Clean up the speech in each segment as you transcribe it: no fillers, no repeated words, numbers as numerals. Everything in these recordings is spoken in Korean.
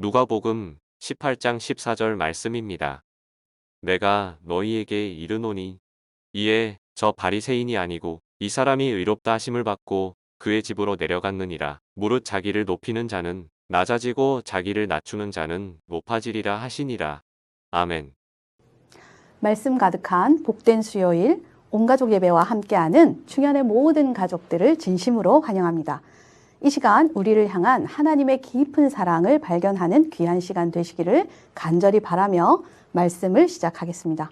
누가복음 18장 14절 말씀입니다. 내가 너희에게 이르노니 이에 저 바리새인이 아니고 이 사람이 의롭다 하심을 받고 그의 집으로 내려갔느니라. 무릇 자기를 높이는 자는 낮아지고 자기를 낮추는 자는 높아지리라 하시니라. 아멘. 말씀 가득한 복된 수요일 온가족 예배와 함께하는 충현의 모든 가족들을 진심으로 환영합니다. 이 시간 우리를 향한 하나님의 깊은 사랑을 발견하는 귀한 시간 되시기를 간절히 바라며 말씀을 시작하겠습니다.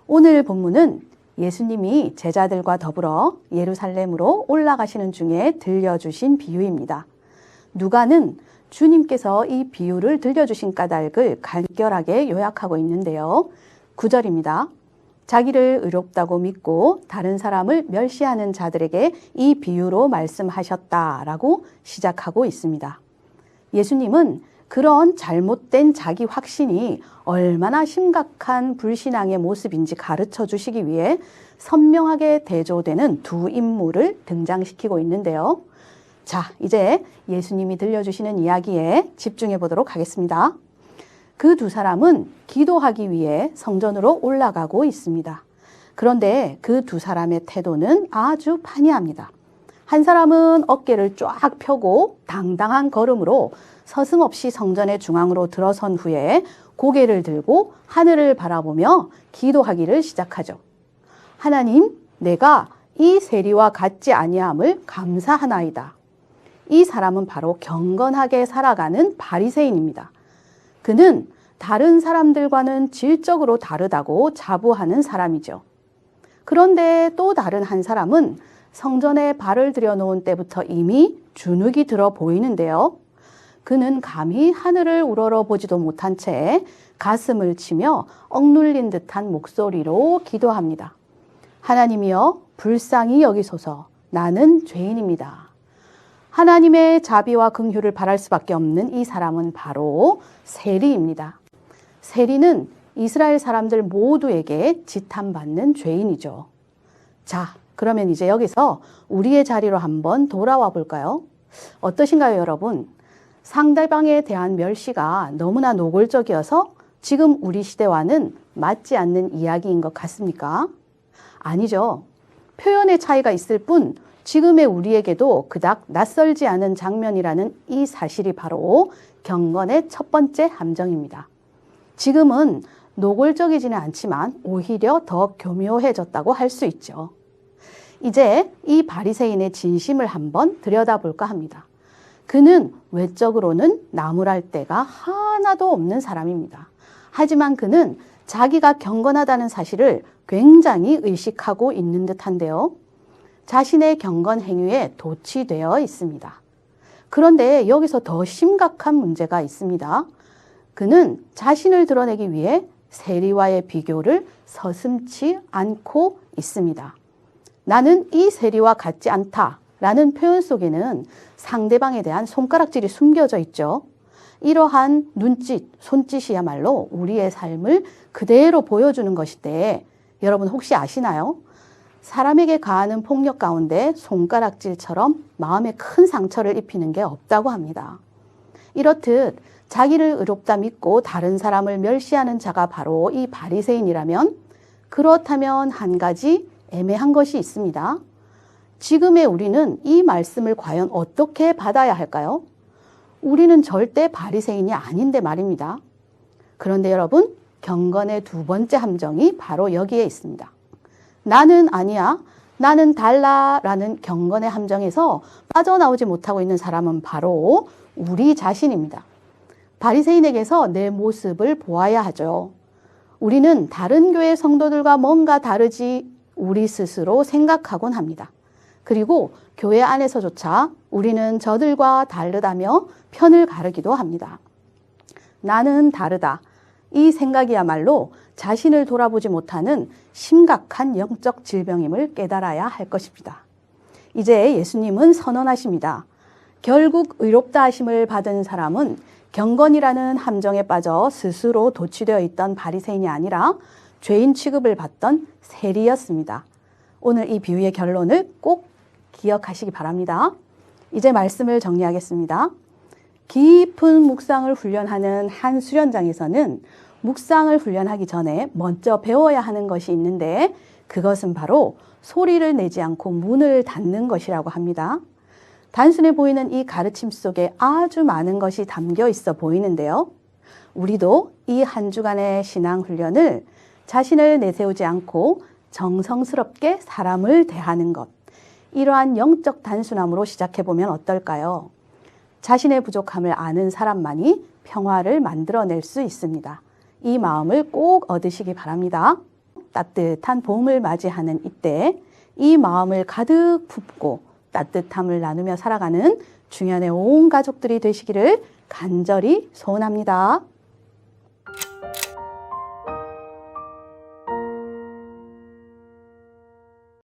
오늘 본문은 예수님이 제자들과 더불어 예루살렘으로 올라가시는 중에 들려주신 비유입니다. 누가는 주님께서 이 비유를 들려주신 까닭을 간결하게 요약하고 있는데요. 9절입니다. 자기를 의롭다고 믿고 다른 사람을 멸시하는 자들에게 이 비유로 말씀하셨다라고 시작하고 있습니다. 예수님은 그런 잘못된 자기 확신이 얼마나 심각한 불신앙의 모습인지 가르쳐 주시기 위해 선명하게 대조되는 두 인물을 등장시키고 있는데요. 자, 이제 예수님이 들려주시는 이야기에 집중해 보도록 하겠습니다. 그 두 사람은 기도하기 위해 성전으로 올라가고 있습니다. 그런데 그 두 사람의 태도는 아주 판이합니다. 한 사람은 어깨를 쫙 펴고 당당한 걸음으로 서슴없이 성전의 중앙으로 들어선 후에 고개를 들고 하늘을 바라보며 기도하기를 시작하죠. 하나님, 내가 이 세리와 같지 아니함을 감사하나이다. 이 사람은 바로 경건하게 살아가는 바리새인입니다. 그는 다른 사람들과는 질적으로 다르다고 자부하는 사람이죠. 그런데 또 다른 한 사람은 성전에 발을 들여놓은 때부터 이미 주눅이 들어 보이는데요. 그는 감히 하늘을 우러러보지도 못한 채 가슴을 치며 억눌린 듯한 목소리로 기도합니다. 하나님이여, 불쌍히 여기소서. 나는 죄인입니다. 하나님의 자비와 긍휼을 바랄 수밖에 없는 이 사람은 바로 세리입니다. 세리는 이스라엘 사람들 모두에게 지탄받는 죄인이죠. 자, 그러면 이제 여기서 우리의 자리로 한번 돌아와 볼까요? 어떠신가요, 여러분? 상대방에 대한 멸시가 너무나 노골적이어서 지금 우리 시대와는 맞지 않는 이야기인 것 같습니까? 아니죠. 표현의 차이가 있을 뿐 지금의 우리에게도 그닥 낯설지 않은 장면이라는 이 사실이 바로 경건의 첫 번째 함정입니다. 지금은 노골적이지는 않지만 오히려 더 교묘해졌다고 할 수 있죠. 이제 이 바리새인의 진심을 한번 들여다볼까 합니다. 그는 외적으로는 나무랄 데가 하나도 없는 사람입니다. 하지만 그는 자기가 경건하다는 사실을 굉장히 의식하고 있는 듯한데요. 자신의 경건 행위에 도취되어 있습니다. 그런데 여기서 더 심각한 문제가 있습니다. 그는 자신을 드러내기 위해 세리와의 비교를 서슴지 않고 있습니다. 나는 이 세리와 같지 않다라는 표현 속에는 상대방에 대한 손가락질이 숨겨져 있죠. 이러한 눈짓, 손짓이야말로 우리의 삶을 그대로 보여주는 것인데 여러분 혹시 아시나요? 사람에게 가하는 폭력 가운데 손가락질처럼 마음에 큰 상처를 입히는 게 없다고 합니다. 이렇듯 자기를 의롭다 믿고 다른 사람을 멸시하는 자가 바로 이 바리새인이라면 그렇다면 한 가지 애매한 것이 있습니다. 지금의 우리는 이 말씀을 과연 어떻게 받아야 할까요? 우리는 절대 바리새인이 아닌데 말입니다. 그런데 여러분, 경건의 두 번째 함정이 바로 여기에 있습니다. 나는 아니야, 나는 달라 라는 경건의 함정에서 빠져나오지 못하고 있는 사람은 바로 우리 자신입니다. 바리새인에게서 내 모습을 보아야 하죠. 우리는 다른 교회 성도들과 뭔가 다르지 우리 스스로 생각하곤 합니다. 그리고 교회 안에서조차 우리는 저들과 다르다며 편을 가르기도 합니다. 나는 다르다. 이 생각이야말로 자신을 돌아보지 못하는 심각한 영적 질병임을 깨달아야 할 것입니다. 이제 예수님은 선언하십니다. 결국 의롭다 하심을 받은 사람은 경건이라는 함정에 빠져 스스로 도취되어 있던 바리새인이 아니라 죄인 취급을 받던 세리였습니다. 오늘 이 비유의 결론을 꼭 기억하시기 바랍니다. 이제 말씀을 정리하겠습니다. 깊은 묵상을 훈련하는 한 수련장에서는 묵상을 훈련하기 전에 먼저 배워야 하는 것이 있는데 그것은 바로 소리를 내지 않고 문을 닫는 것이라고 합니다. 단순해 보이는 이 가르침 속에 아주 많은 것이 담겨 있어 보이는데요. 우리도 이 한 주간의 신앙 훈련을 자신을 내세우지 않고 정성스럽게 사람을 대하는 것, 이러한 영적 단순함으로 시작해보면 어떨까요? 자신의 부족함을 아는 사람만이 평화를 만들어낼 수 있습니다. 이 마음을 꼭 얻으시기 바랍니다. 따뜻한 봄을 맞이하는 이때 이 마음을 가득 품고 따뜻함을 나누며 살아가는 중현의 온 가족들이 되시기를 간절히 소원합니다.